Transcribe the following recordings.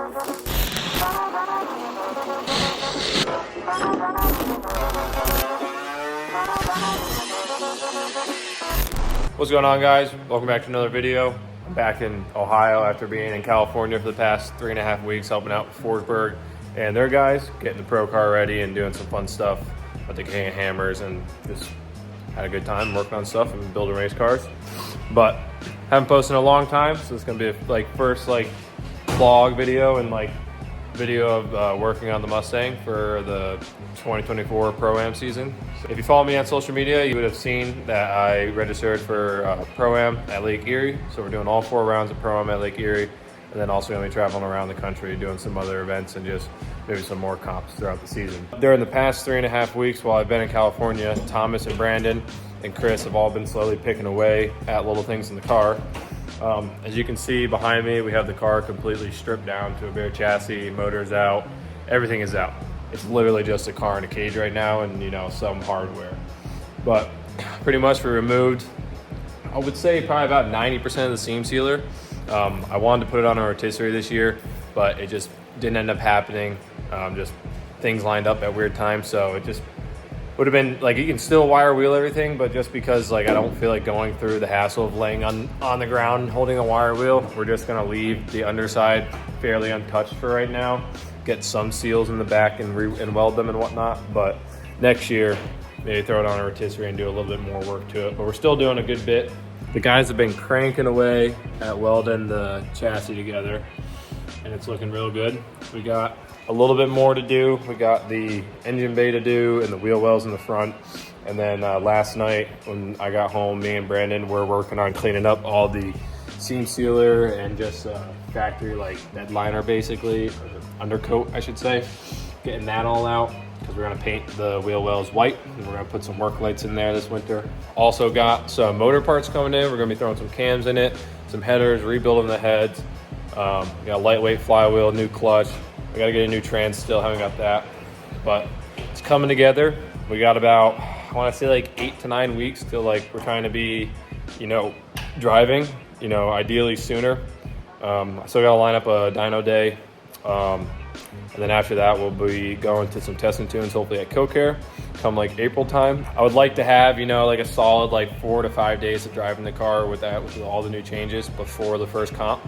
What's going on, guys? Welcome back to another video. I'm back in Ohio after being in California for the past 3.5 weeks helping out with Forsberg and their guys, getting the pro car ready and doing some fun stuff with the King of Hammers, and just had a good time working on stuff and building race cars. But haven't posted in a long time, so it's gonna be a first vlog video and video of working on the Mustang for the 2024 Pro-Am season. So if you follow me on social media, you would have seen that I registered for Pro-Am at Lake Erie. So we're doing all 4 rounds of Pro-Am at Lake Erie, and then also gonna be traveling around the country doing some other events and just maybe some more comps throughout the season. During the past 3.5 weeks while I've been in California, Thomas and Brandon and Chris have all been slowly picking away at little things in the car. As you can see behind me, we have the car completely stripped down to a bare chassis, motors out, everything is out. It's literally just a car in a cage right now and some hardware. But pretty much we removed, I would say probably about 90% of the seam sealer. I wanted to put it on a rotisserie this year, but it just didn't end up happening. Just things lined up at weird times, so it just would have been you can still wire wheel everything, but just because I don't feel like going through the hassle of laying on the ground holding a wire wheel, we're just gonna leave the underside fairly untouched for right now, get some seals in the back and weld them and whatnot. But next year maybe throw it on a rotisserie and do a little bit more work to it. But we're still doing a good bit. The guys have been cranking away at welding the chassis together, and it's looking real good. We got a little bit more to do. We got the engine bay to do and the wheel wells in the front. And then last night when I got home, me and Brandon were working on cleaning up all the seam sealer and just factory that liner basically, or the undercoat I should say, getting that all out because we're gonna paint the wheel wells white and we're gonna put some work lights in there this winter. Also got some motor parts coming in. We're gonna be throwing some cams in it, some headers, rebuilding the heads. We got a lightweight flywheel, new clutch. We got to get a new trans still, haven't got that, but it's coming together. We got about, I want to say 8 to 9 weeks till we're trying to be, driving, ideally sooner. I still got to line up a dyno day. And then after that, we'll be going to some testing tunes, hopefully at Killcare, come April time. I would like to have, a solid 4 to 5 days of driving the car with all the new changes before the first comp.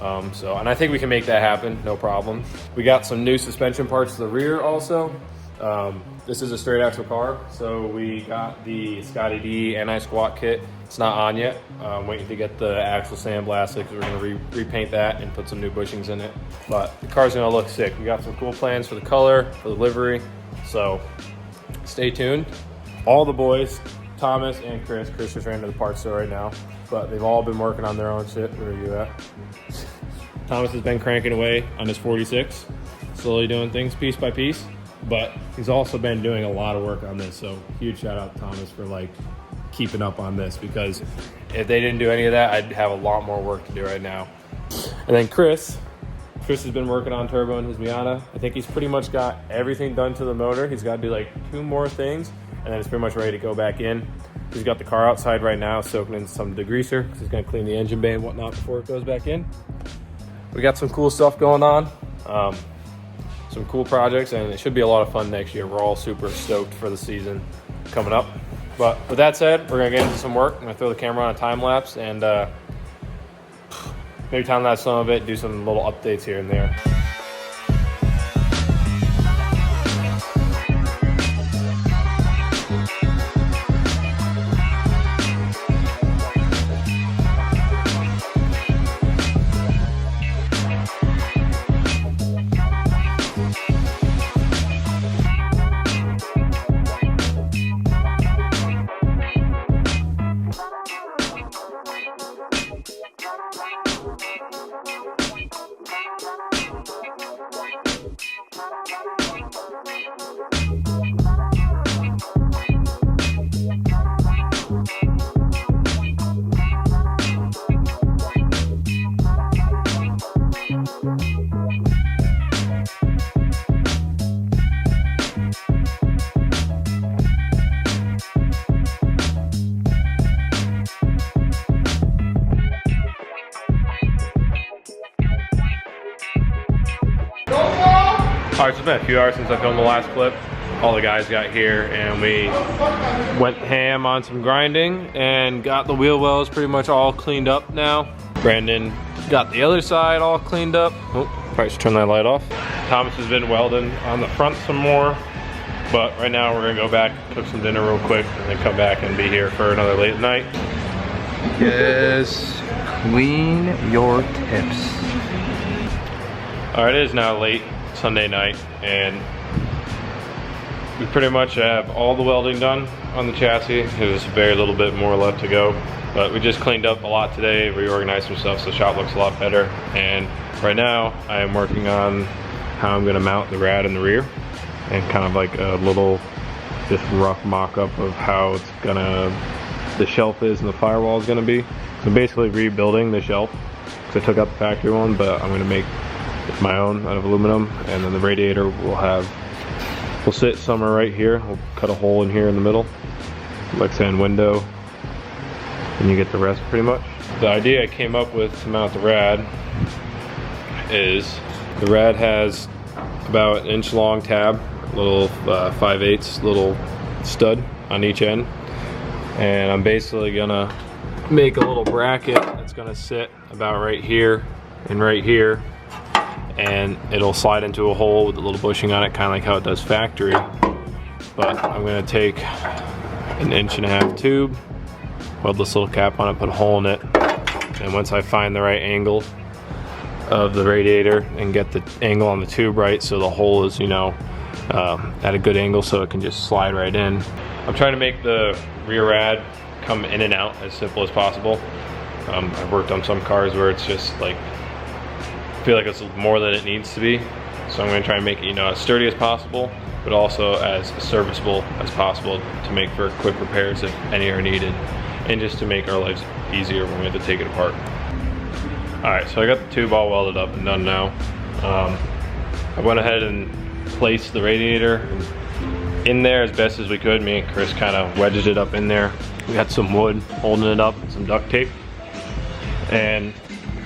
And I think we can make that happen, no problem. We got some new suspension parts to the rear also. This is a straight axle car, so we got the Scotty D anti-squat kit. It's not on yet. I'm waiting to get the axle sandblasted because we're gonna repaint that and put some new bushings in it. But the car's gonna look sick. We got some cool plans for the color, for the livery, so stay tuned. All the boys, Thomas and Chris just ran to the parts store right now, but they've all been working on their own shit. Where are you at? Thomas has been cranking away on his 46, slowly doing things piece by piece, but he's also been doing a lot of work on this. So huge shout out to Thomas for keeping up on this, because if they didn't do any of that, I'd have a lot more work to do right now. And then Chris has been working on turbo in his Miata. I think he's pretty much got everything done to the motor. He's got to do 2 more things, and then it's pretty much ready to go back in. He's got the car outside right now soaking in some degreaser because he's going to clean the engine bay and whatnot before it goes back in. We got some cool stuff going on, some cool projects, and it should be a lot of fun next year. We're all super stoked for the season coming up. But with that said, we're going to get into some work. I'm going to throw the camera on a time lapse and maybe time lapse some of it, do some little updates here and there. Alright, so it's been a few hours since I filmed the last clip. All the guys got here and we went ham on some grinding and got the wheel wells pretty much all cleaned up now. Brandon got the other side all cleaned up. Oh, probably should turn that light off. Thomas has been welding on the front some more, but right now we're gonna go back, cook some dinner real quick, and then come back and be here for another late night. Yes, clean your tips. Alright, it is now late Sunday night, and we pretty much have all the welding done on the chassis. There's very little bit more left to go, but we just cleaned up a lot today, reorganized some stuff, so the shop looks a lot better. And right now I am working on how I'm gonna mount the rad in the rear, and kind of like a little just rough mock-up of how it's gonna, the shelf is and the firewall is gonna be. So basically rebuilding the shelf, because I took out the factory one, but I'm gonna make my own out of aluminum, and then the radiator will sit somewhere right here. We'll cut a hole in here in the middle, like saying window, and you get the rest pretty much. The idea I came up with to mount the rad is the rad has about an inch long tab, little 5/8 little stud on each end, and I'm basically gonna make a little bracket that's gonna sit about right here and right here, and it'll slide into a hole with a little bushing on it, kind of like how it does factory. But I'm gonna take an 1.5-inch tube, weld this little cap on it, put a hole in it, and once I find the right angle of the radiator and get the angle on the tube right, so the hole is, you know, at a good angle so it can just slide right in. I'm trying to make the rear rad come in and out as simple as possible. I've worked on some cars where it's just like, I feel like it's more than it needs to be. So I'm gonna try and make it, you know, as sturdy as possible, but also as serviceable as possible to make for quick repairs if any are needed, and just to make our lives easier when we have to take it apart. All right, so I got the tube all welded up and done now. I went ahead and placed the radiator in there as best as we could. Me and Chris kind of wedged it up in there. We got some wood holding it up, some duct tape, and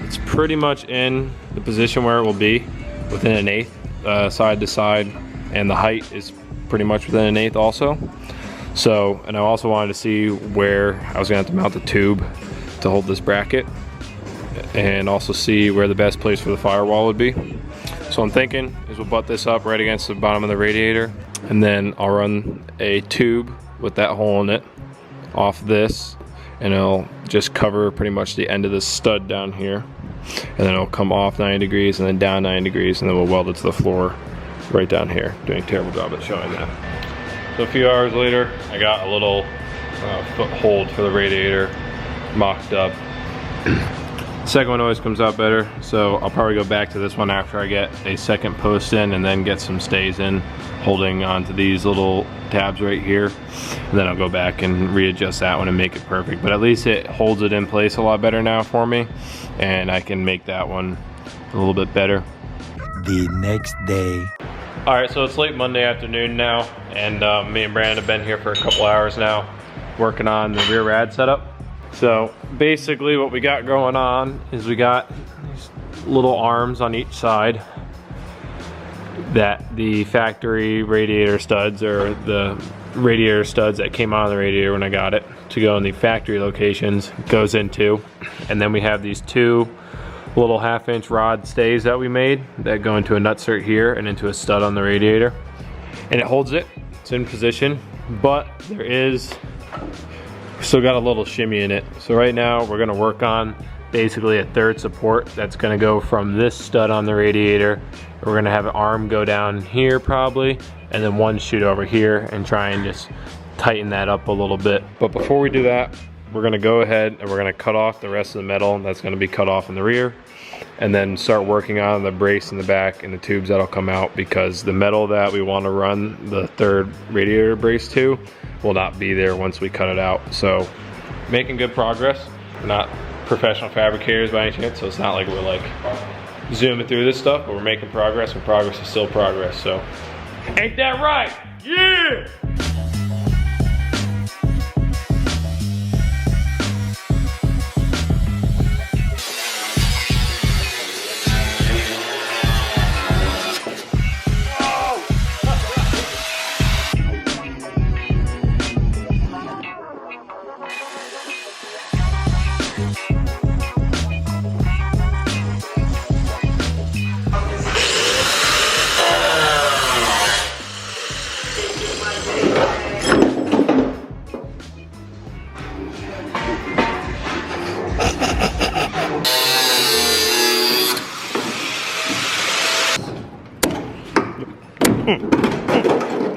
it's pretty much in the position where it will be, within 1/8 side to side, and the height is pretty much within 1/8 also. So, and I also wanted to see where I was gonna have to mount the tube to hold this bracket, and also see where the best place for the firewall would be. So I'm thinking is we'll butt this up right against the bottom of the radiator, and then I'll run a tube with that hole in it off this, and it'll just cover pretty much the end of the stud down here, and then it'll come off 90 degrees and then down 90 degrees, and then we'll weld it to the floor right down here. Doing a terrible job at showing that. So a few hours later, I got a little foothold for the radiator mocked up. Second one always comes out better, so I'll probably go back to this one after I get a second post in, and then get some stays in holding onto these little tabs right here, and then I'll go back and readjust that one and make it perfect. But at least it holds it in place a lot better now for me, and I can make that one a little bit better. The next day. All right, so it's late Monday afternoon now, and me and Brandon have been here for a couple hours now working on the rear rad setup. So basically what we got going on is we got these little arms on each side that the factory radiator studs, or the radiator studs that came out of the radiator when I got it to go in the factory locations, goes into. And then we have these two little 1/2-inch rod stays that we made that go into a nutsert here and into a stud on the radiator, and it holds it. It's in position, but there is still got a little shimmy in it. So right now we're gonna work on basically a third support that's gonna go from this stud on the radiator. We're gonna have an arm go down here probably, and then one shoot over here, and try and just tighten that up a little bit. But before we do that, we're gonna go ahead and we're gonna cut off the rest of the metal that's gonna be cut off in the rear, and then start working on the brace in the back and the tubes that'll come out, because the metal that we want to run the third radiator brace to will not be there once we cut it out. So making good progress. We're not professional fabricators by any chance, so it's not like we're like zooming through this stuff, but we're making progress, and progress is still progress. So ain't that right? Yeah!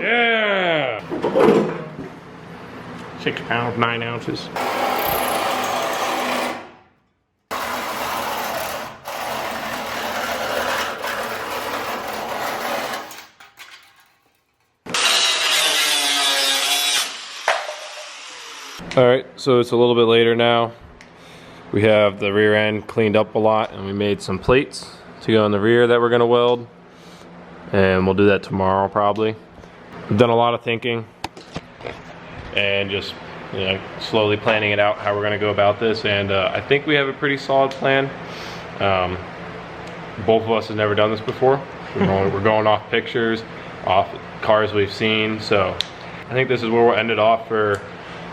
Yeah! 6 pounds, 9 ounces. All right, so it's a little bit later now. We have the rear end cleaned up a lot, and we made some plates to go in the rear that we're gonna weld. And we'll do that tomorrow probably. We've done a lot of thinking and just slowly planning it out how we're gonna go about this. And I think we have a pretty solid plan. Both of us have never done this before. We're going off pictures, off cars we've seen. So I think this is where we'll end it off for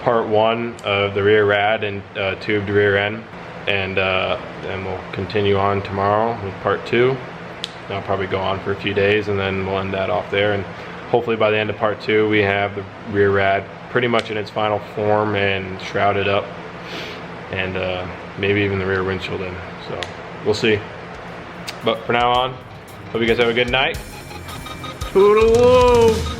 part 1 of the rear rad and tubed rear end, and then we'll continue on tomorrow with part 2. That'll probably go on for a few days, and then we'll end that off there. And hopefully by the end of part 2 we have the rear rad pretty much in its final form and shrouded up, and maybe even the rear windshield in. So we'll see. But for now on, hope you guys have a good night. Toodaloo!